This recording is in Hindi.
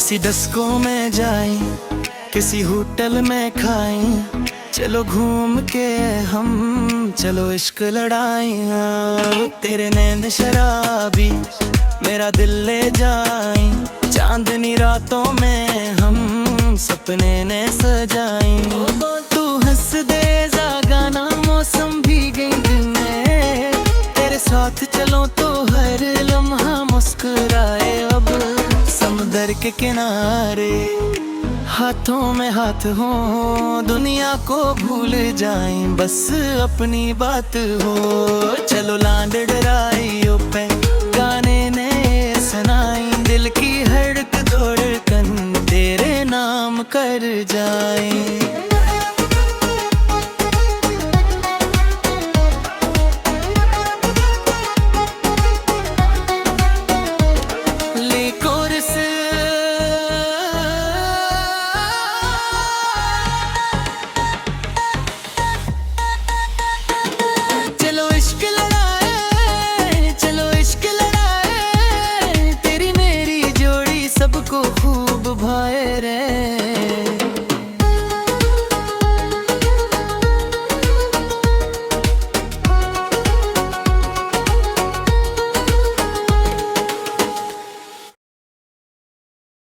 किसी डिस्को में जाएं, किसी होटल में खाएं, चलो घूम के हम चलो इश्क लड़ाएं। तेरे नैन शराबी मेरा दिल ले जाएं, चांदनी रातों में हम सपने ने सजाएं। तू हंस दे जागाना मौसम भी गई में, तेरे साथ चलो तो हर लम्हा मुस्कुराए। अब समुंदर के किनारे हाथों में हाथ हो, दुनिया को भूल जाएं, बस अपनी बात हो। चलो लांडड़ाइयों पे गाने ने सुनाई, दिल की हर धड़कन तेरे नाम कर जाए।